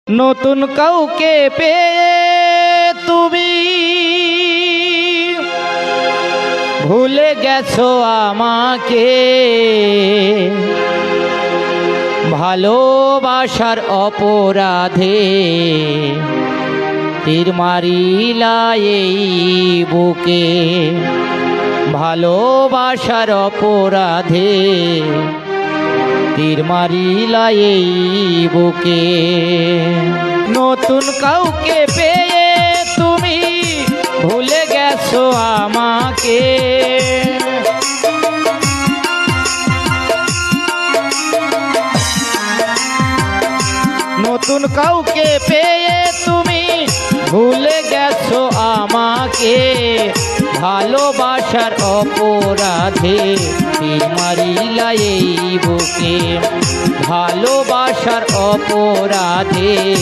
নতুন কাউকে পেয়ে তুমি ভুলে গেছো আমাকে, ভালোবাসার অপরাধে তীর মারিলা এই বুকে, ভালোবাসার অপরাধে তীর মারিলা এই বুকে। নতুন কাউকে পেয়ে তুমি ভুলে গেছো আমাকে, নতুন কাউকে পেয়ে তুমি ভুলে গেছো আমাকে, ভালোবাসার অপরাধে তীর মারিলা এই বুকে, ভালোবাসার অপরাধে